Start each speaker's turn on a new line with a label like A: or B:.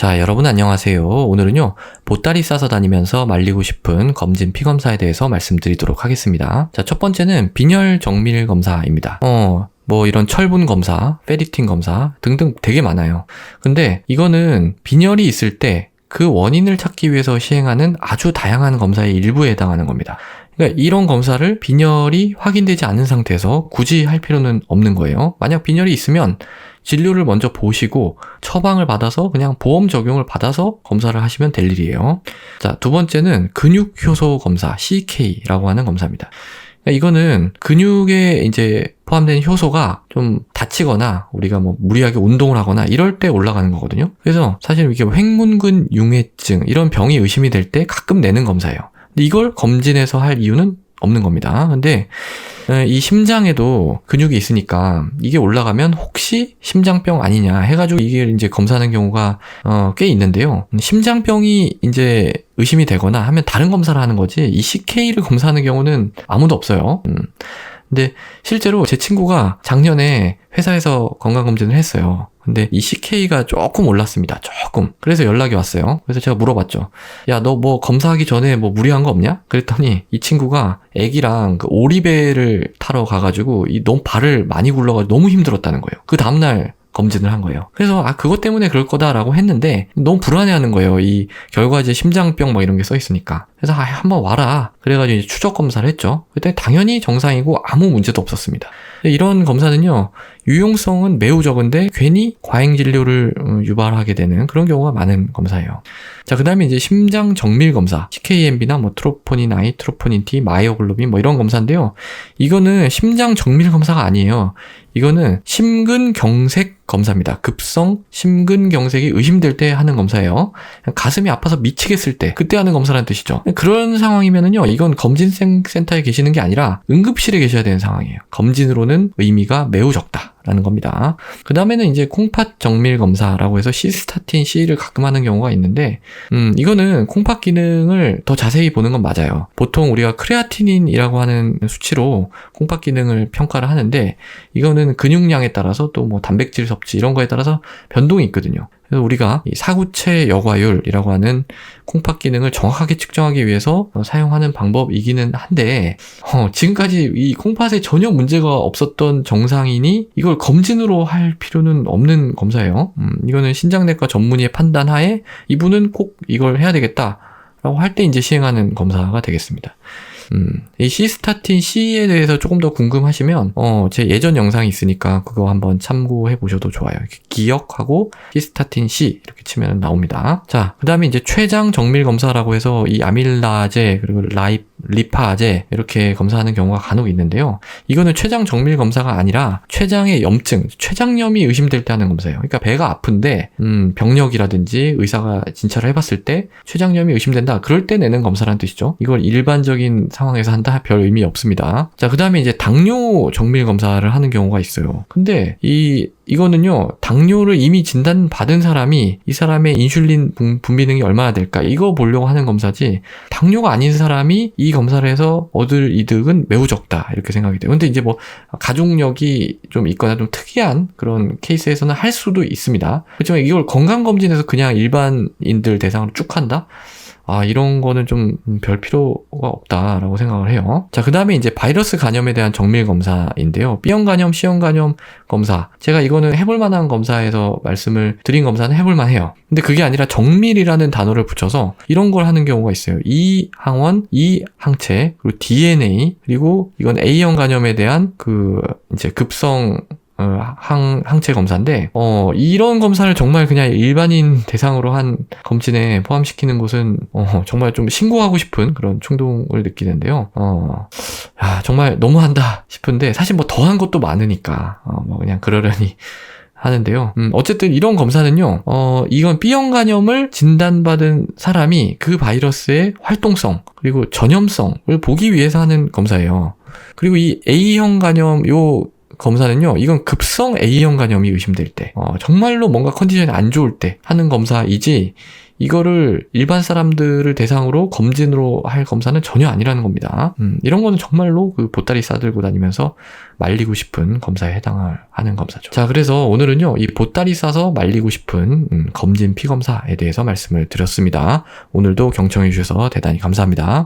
A: 자, 여러분 안녕하세요. 오늘은요, 보따리 싸서 다니면서 말리고 싶은 검진 피검사에 대해서 말씀드리도록 하겠습니다. 자, 첫 번째는 빈혈 정밀 검사입니다. 이런 철분 검사, 페리틴 검사 등등 되게 많아요. 근데 이거는 빈혈이 있을 때 그 원인을 찾기 위해서 시행하는 아주 다양한 검사의 일부에 해당하는 겁니다. 그러니까 이런 검사를 빈혈이 확인되지 않은 상태에서 굳이 할 필요는 없는 거예요. 만약 빈혈이 있으면 진료를 먼저 보시고 처방을 받아서 그냥 보험 적용을 받아서 검사를 하시면 될 일이에요. 자, 두 번째는 근육 효소 검사, CK라고 하는 검사입니다. 그러니까 이거는 근육에 이제 포함된 효소가 좀 다치거나 우리가 무리하게 운동을 하거나 이럴 때 올라가는 거거든요. 그래서 사실 이게 횡문근 융해증 이런 병이 의심이 될 때 가끔 내는 검사예요. 근데 이걸 검진해서 할 이유는 없는 겁니다. 근데 이 심장에도 근육이 있으니까 이게 올라가면 혹시 심장병 아니냐 해가지고 이게 이제 검사하는 경우가 꽤 있는데요. 심장병이 이제 의심이 되거나 하면 다른 검사를 하는 거지 이 CK를 검사하는 경우는 아무도 없어요. 근데 실제로 제 친구가 작년에 회사에서 건강검진을 했어요. 근데 이 CK가 조금 올랐습니다. 조금. 그래서 연락이 왔어요. 그래서 제가 물어봤죠. 야, 너 검사하기 전에 무리한 거 없냐? 그랬더니 이 친구가 애기랑 그 오리배를 타러 가가지고 너무 발을 많이 굴러가지고 너무 힘들었다는 거예요. 그 다음날 검진을 한 거예요. 그래서 그것 때문에 그럴 거다라고 했는데 너무 불안해하는 거예요. 이 결과지에 심장병 이런 게 써 있으니까. 그래서 한번 와라. 그래가지고 이제 추적 검사를 했죠. 그때 당연히 정상이고 아무 문제도 없었습니다. 이런 검사는요, 유용성은 매우 적은데 괜히 과잉 진료를 유발하게 되는 그런 경우가 많은 검사예요. 자, 그 다음에 이제 심장 정밀 검사, CKMB나 트로포닌 I, 트로포닌 T, 마이오글로빈 이런 검사인데요. 이거는 심장 정밀 검사가 아니에요. 이거는 심근경색 검사입니다. 급성 심근경색이 의심될 때 하는 검사예요. 가슴이 아파서 미치겠을 때 그때 하는 검사라는 뜻이죠. 그런 상황이면은요, 이건 검진센터에 계시는 게 아니라 응급실에 계셔야 되는 상황이에요. 검진으로는 의미가 매우 적다라는 겁니다. 그 다음에는 이제 콩팥 정밀 검사라고 해서 시스타틴 C를 가끔 하는 경우가 있는데, 이거는 콩팥 기능을 더 자세히 보는 건 맞아요. 보통 우리가 크레아티닌이라고 하는 수치로 콩팥 기능을 평가를 하는데, 이거는 근육량에 따라서 또 단백질 섭취 이런 거에 따라서 변동이 있거든요. 그래서 우리가 이 사구체 여과율이라고 하는 콩팥 기능을 정확하게 측정하기 위해서 사용하는 방법이기는 한데, 지금까지 이 콩팥에 전혀 문제가 없었던 정상인이 이걸 검진으로 할 필요는 없는 검사예요. 이거는 신장내과 전문의의 판단하에 이분은 꼭 이걸 해야 되겠다라고 할 때 이제 시행하는 검사가 되겠습니다. 이 시스타틴 C에 대해서 조금 더 궁금하시면 제 예전 영상이 있으니까 그거 한번 참고해 보셔도 좋아요. 이렇게 기억하고 시스타틴 C 이렇게 치면 나옵니다. 자, 그 다음에 이제 췌장 정밀 검사라고 해서 이 아밀라제 그리고 리파제 이렇게 검사하는 경우가 간혹 있는데요. 이거는 췌장 정밀 검사가 아니라 췌장의 염증, 췌장염이 의심될 때 하는 검사예요. 그러니까 배가 아픈데 병력이라든지 의사가 진찰을 해봤을 때 췌장염이 의심된다. 그럴 때 내는 검사라는 뜻이죠. 이걸 일반적인 상황에서 한다 별 의미 없습니다. 자, 그 다음에 이제 당뇨 정밀 검사를 하는 경우가 있어요. 근데 이거는요, 당뇨를 이미 진단받은 사람이 이 사람의 인슐린 분비능이 얼마나 될까 이거 보려고 하는 검사지, 당뇨가 아닌 사람이 이 검사를 해서 얻을 이득은 매우 적다 이렇게 생각이 돼요. 근데 이제 가족력이 좀 있거나 좀 특이한 그런 케이스에서는 할 수도 있습니다. 그렇지만 이걸 건강검진에서 그냥 일반인들 대상으로 쭉 한다? 이런 거는 좀 별 필요가 없다라고 생각을 해요. 자, 그 다음에 이제 바이러스 간염에 대한 정밀 검사인데요. B형 간염, C형 간염 검사. 제가 이거는 해볼 만한 검사에서 말씀을 드린 검사는 해볼 만해요. 근데 그게 아니라 정밀이라는 단어를 붙여서 이런 걸 하는 경우가 있어요. E 항원, E 항체, 그리고 DNA, 그리고 이건 A형 간염에 대한 이제 급성 항체 검사인데, 이런 검사를 정말 그냥 일반인 대상으로 한 검진에 포함시키는 곳은, 정말 좀 신고하고 싶은 그런 충동을 느끼는데요. 정말 너무한다 싶은데, 사실 더한 것도 많으니까, 그냥 그러려니 하는데요. 어쨌든 이런 검사는요, 이건 B형 간염을 진단받은 사람이 그 바이러스의 활동성, 그리고 전염성을 보기 위해서 하는 검사예요. 그리고 이 A형 간염, 검사는요, 이건 급성 A형 간염이 의심될 때, 정말로 뭔가 컨디션이 안 좋을 때 하는 검사이지, 이거를 일반 사람들을 대상으로 검진으로 할 검사는 전혀 아니라는 겁니다. 이런 거는 정말로 그 보따리 싸들고 다니면서 말리고 싶은 검사에 해당하는 검사죠. 자, 그래서 오늘은요, 이 보따리 싸서 말리고 싶은 검진 피검사에 대해서 말씀을 드렸습니다. 오늘도 경청해 주셔서 대단히 감사합니다.